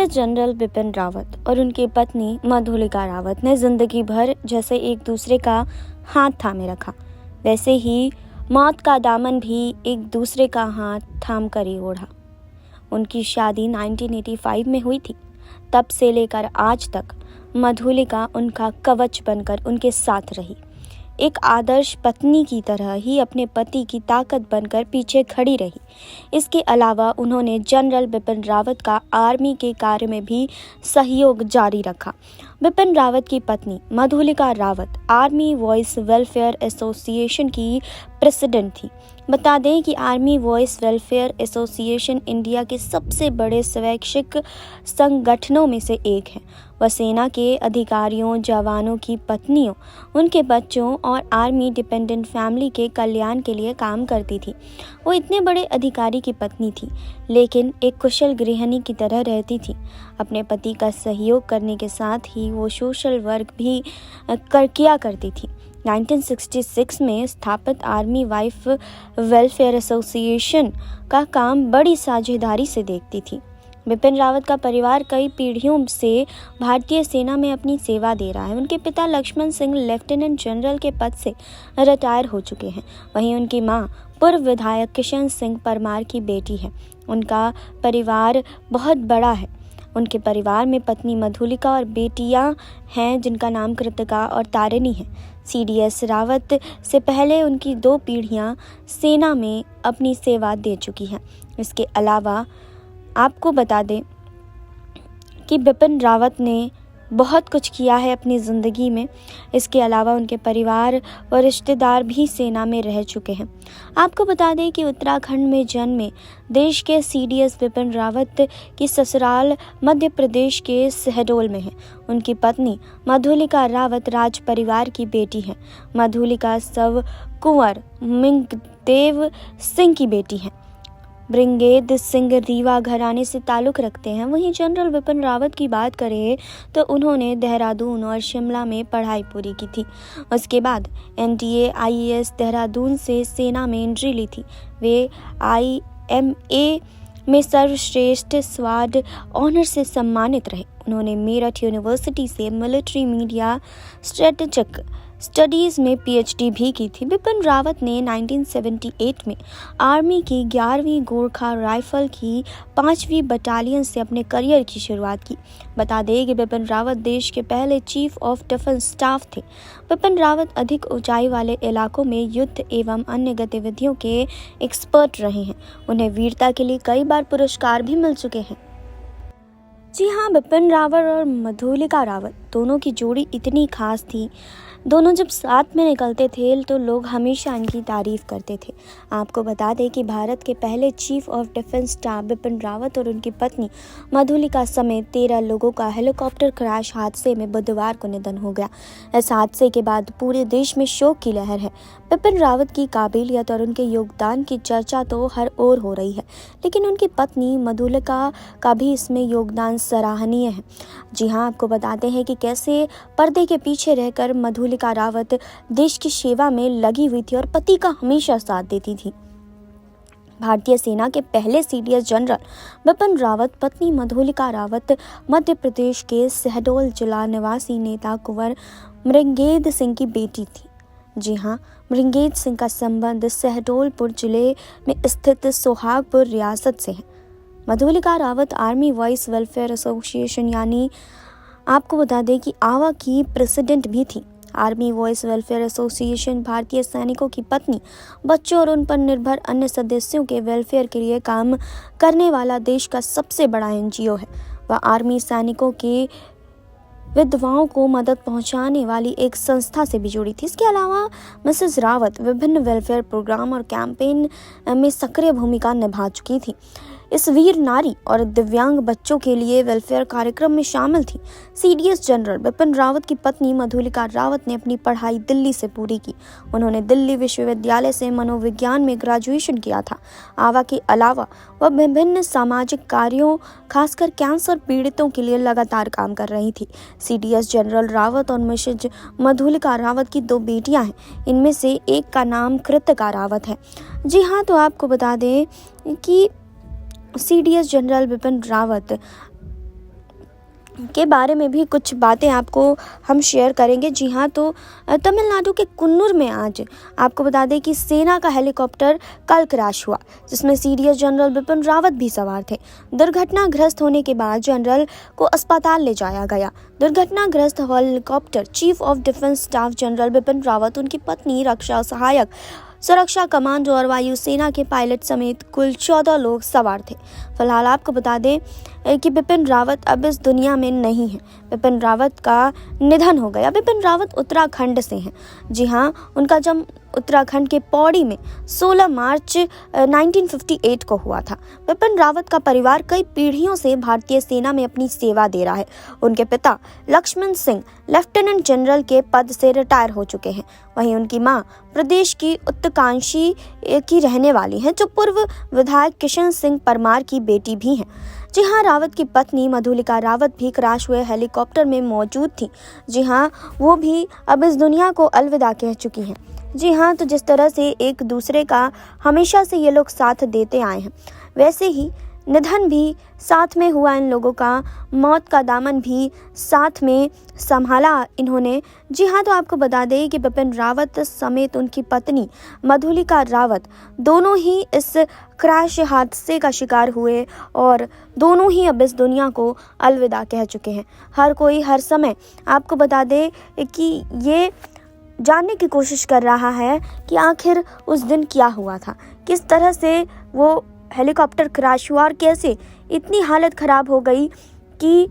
CDS general Bipin Rawat और उनकी पत्नी मधुलिका रावत ने जिंदगी भर जैसे एक दूसरे का हाथ थामे रखा, वैसे ही मौत का दामन भी एक दूसरे का हाथ थाम कर ही ओढ़ा। उनकी शादी 1985 में हुई थी। तब से लेकर आज तक मधुलिका उनका कवच बनकर उनके साथ रही, एक आदर्श पत्नी की तरह ही अपने पति की ताकत बनकर पीछे खड़ी रही। इसके अलावा उन्होंने जनरल बिपिन रावत का आर्मी के कार्य में भी सहयोग जारी रखा। बिपिन रावत की पत्नी Madhulika Rawat army voice welfare association की प्रेसिडेंट थी। बता दें कि army voice welfare association India के सबसे बड़े स्वैच्छिक संगठनों में से एक है। वह सेना के अधिकारियों, जवानों की पत्नियों, उनके बच्चों और आर्मी डिपेंडेंट फैमिली के कल्याण के लिए काम करती थी। वो इतने बड़े अधिकारी की पत्नी थी, लेकिन एक कुशल गृहिणी की तरह रहती थी। अपने पति का सहयोग करने के साथ ही वो सोशल वर्क भी किया करती थी। 1966 में स्थापित आर्मी वाइफ वेलफेयर एसोसिएशन का काम बड़ी साझेदारी से देखती थी। बिपिन रावत का परिवार कई पीढ़ियों से भारतीय सेना में अपनी सेवा दे रहा है। उनके पिता लक्ष्मण सिंह लेफ्टिनेंट जनरल के पद से रिटायर हो चुके हैं। वहीं उनकी मां पूर्व विधायक किशन सिंह परमार की बेटी है। उनका परिवार बहुत बड़ा है। उनके परिवार में पत्नी मधुलिका और बेटियां हैं जिनका नाम कृतिका और तारिणी है। सीडीएस रावत से पहले उनकी 2 पीढ़ियां सेना में अपनी सेवा दे चुकी हैं। इसके अलावा आपको बता दें कि बिपिन रावत ने बहुत कुछ किया है अपनी ज़िंदगी में। इसके अलावा उनके परिवार व रिश्तेदार भी सेना में रह चुके हैं। आपको बता दें कि उत्तराखंड में जन्मे देश के सीडीएस बिपिन रावत की ससुराल मध्य प्रदेश के शहडोल में है। उनकी पत्नी मधुलिका रावत राज परिवार की बेटी है। मधुलिका सव कुंवर मिंगदेव सिंह की बेटी है। ब्रिगेड सिंह रीवा घराने से ताल्लुक़ रखते हैं। वहीं जनरल बिपिन रावत की बात करें तो उन्होंने देहरादून और शिमला में पढ़ाई पूरी की थी। उसके बाद एनडीए आईएएस देहरादून से सेना में एंट्री ली थी। वे आईएमए में सर्वश्रेष्ठ स्वाड ऑनर से सम्मानित रहे। उन्होंने मेरठ यूनिवर्सिटी से मिलिट्री मीडिया स्ट्रेटेजिक स्टडीज़ में पीएचडी भी की थी। बिपिन रावत ने 1978 में आर्मी की 11वीं गोरखा राइफल की 5वीं बटालियन से अपने करियर की शुरुआत की। बता दें कि बिपिन रावत देश के पहले चीफ ऑफ डिफेंस स्टाफ थे। बिपिन रावत अधिक ऊंचाई वाले इलाकों में युद्ध एवं अन्य गतिविधियों के एक्सपर्ट रहे हैं। उन्हें वीरता के लिए कई बार पुरस्कार भी मिल चुके हैं। जी हाँ, बिपिन रावत और मधुलिका रावत दोनों की जोड़ी इतनी खास थी। दोनों जब साथ में निकलते थे तो लोग हमेशा इनकी तारीफ करते थे। आपको बता दें कि भारत के पहले chief of defence staff Bipin Rawat और उनकी पत्नी मधुलिका समेत 13 लोगों का हेलीकॉप्टर क्रैश हादसे में बुधवार को निधन हो गया। इस हादसे के बाद पूरे देश में शोक की लहर है। बिपिन रावत की काबिलियत और उनके योगदान की चर्चा तो हर ओर हो रही है, लेकिन उनकी पत्नी मधुलिका का भी इसमें योगदान सराहनीय है। जी हाँ, आपको बताते हैं कि कैसे पर्दे के पीछे रहकर मधुलिका रावत देश की सेवा में लगी हुई थी और पति का हमेशा साथ देती थी। भारतीय सेना के पहले सीडीएस जनरल बिपिन रावत पत्नी मधुलिका रावत मध्य प्रदेश के शहडोल जिला निवासी नेता कुंवर मृंगेद सिंह की बेटी थी। जी हाँ, मृंगेद सिंह का संबंध शहडोलपुर जिले में स्थित सोहागपुर रियासत से है। Madhulika Rawat army voice welfare association यानी आपको बता दें कि आवा की प्रेसिडेंट भी थी। आर्मी वॉइस वेलफेयर एसोसिएशन भारतीय सैनिकों की पत्नी, बच्चों और उन पर निर्भर अन्य सदस्यों के वेलफेयर के लिए काम करने वाला देश का सबसे बड़ा एनजीओ है। वह आर्मी सैनिकों के विधवाओं को मदद पहुंचाने वाली एक संस्था से भी जुड़ी थी। इसके अलावा मिसेस रावत विभिन्न वेलफेयर प्रोग्राम और कैंपेन में सक्रिय भूमिका निभा चुकी थी। इस वीर नारी और दिव्यांग बच्चों के लिए वेलफेयर कार्यक्रम में शामिल थी। सीडीएस जनरल बिपिन रावत की पत्नी मधुलिका रावत ने अपनी पढ़ाई दिल्ली से पूरी की। उन्होंने दिल्ली विश्वविद्यालय से मनोविज्ञान में ग्रेजुएशन किया था। आवा के अलावा वह विभिन्न सामाजिक कार्यों, खासकर कैंसर पीड़ितों के लिए लगातार काम कर रही थी। सीडीएस जनरल रावत और मिसेज मधुलिका रावत की 2 बेटियां हैं। इनमें से एक का नाम कृतिका रावत है। जी हाँ, तो आपको बता दें कि सीडीएस जनरल बिपिन रावत के बारे में भी कुछ बातें आपको हम शेयर करेंगे। जी हाँ, तो तमिलनाडु के कुन्नूर में आज आपको बता दें कि सेना का हेलीकॉप्टर कल क्रैश हुआ, जिसमें सीडीएस जनरल बिपिन रावत भी सवार थे। दुर्घटनाग्रस्त होने के बाद जनरल को अस्पताल ले जाया गया। दुर्घटनाग्रस्त helicopter chief of defence staff general Bipin Rawat, उनकी पत्नी, रक्षा सहायक, सुरक्षा कमांडो और वायुसेना के पायलट समेत कुल 14 लोग सवार थे। फिलहाल आपको बता दें कि बिपिन रावत अब इस दुनिया में नहीं है। बिपिन रावत का निधन हो गया। बिपिन रावत उत्तराखंड से हैं। जी हाँ, उनका जन्म उत्तराखंड के पौड़ी में 16 मार्च 1958 को हुआ था। बिपिन रावत का परिवार कई पीढ़ियों से भारतीय सेना में अपनी सेवा दे रहा है। उनके पिता लक्ष्मण सिंह लेफ्टिनेंट जनरल के पद से रिटायर हो चुके हैं। वहीं उनकी मां प्रदेश की उत्तरकाशी की रहने वाली हैं, जो पूर्व विधायक किशन सिंह परमार की बेटी भी हैं। जी हाँ, रावत की पत्नी मधुलिका रावत भी क्रैश हुए हेलीकॉप्टर में मौजूद थी। जी हाँ, वो भी अब इस दुनिया को अलविदा कह चुकी हैं। जी हाँ, तो जिस तरह से एक दूसरे का हमेशा से ये लोग साथ देते आए हैं, वैसे ही निधन भी साथ में हुआ इन लोगों का। मौत का दामन भी साथ में संभाला इन्होंने। जी हाँ, तो आपको बता दें कि बिपिन रावत समेत उनकी पत्नी मधुलिका रावत दोनों ही इस क्रैश हादसे का शिकार हुए और दोनों ही अब इस दुनिया को अलविदा कह चुके हैं। हर कोई हर समय आपको बता दे कि ये जानने की कोशिश कर रहा है कि आखिर उस दिन क्या हुआ था, किस तरह से वो हेलीकॉप्टर क्रैश हुआ और कैसे इतनी हालत ख़राब हो गई कि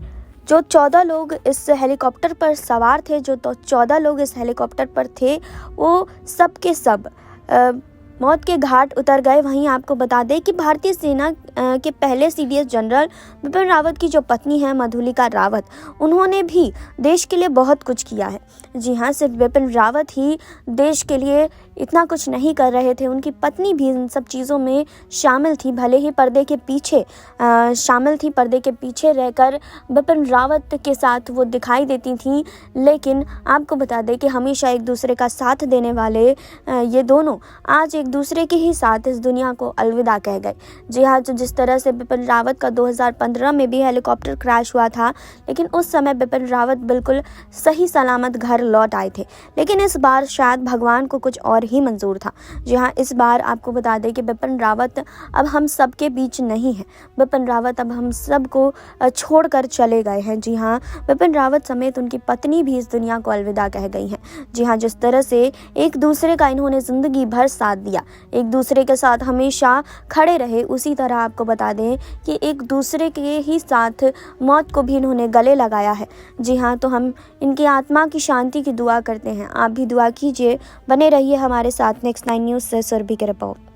जो 14 लोग इस हेलीकॉप्टर पर सवार थे, जो 14 लोग इस हेलीकॉप्टर पर थे, वो सब के सब मौत के घाट उतर गए। वहीं आपको बता दें कि भारतीय सेना के पहले सीडीएस जनरल बिपिन रावत की जो पत्नी है मधुलिका रावत, उन्होंने भी देश के लिए बहुत कुछ किया है। जी हाँ, सिर्फ बिपिन रावत ही देश के लिए इतना कुछ नहीं कर रहे थे, उनकी पत्नी भी इन सब चीज़ों में शामिल थी। भले ही पर्दे के पीछे शामिल थी, पर्दे के पीछे रहकर बिपिन रावत के साथ वो दिखाई देती थी, लेकिन आपको बता दें कि हमेशा एक दूसरे का साथ देने वाले ये दोनों आज एक दूसरे के ही साथ इस दुनिया को अलविदा कह गए। जी हाँ, तो जिस तरह से बिपिन रावत का 2015 में भी हेलीकॉप्टर क्रैश हुआ था, लेकिन उस समय बिपिन रावत बिल्कुल सही सलामत घर लौट आए थे। लेकिन इस बार शायद भगवान को कुछ और ही मंजूर था। जी हाँ, इस बार आपको बता दें कि बिपिन रावत अब हम सब के बीच नहीं है। बिपिन रावत अब हम सब को छोड़कर चले गए हैं। जी हाँ, बिपिन रावत समेत उनकी पत्नी भी इस दुनिया को अलविदा कह गई हैं। जी हाँ, जिस तरह से एक दूसरे का इन्होंने ज़िंदगी भर साथ दिया, एक दूसरे के साथ हमेशा खड़े रहे, उसी तरह आपको बता दें कि एक दूसरे के ही साथ मौत को भी इन्होंने गले लगाया है। जी हाँ, तो हम इनकी आत्मा की शांति की दुआ करते हैं। आप भी दुआ कीजिए। बने रहिए हमारे साथ। नेक्स्ट 9 न्यूज़ से सुरभि की रिपोर्ट।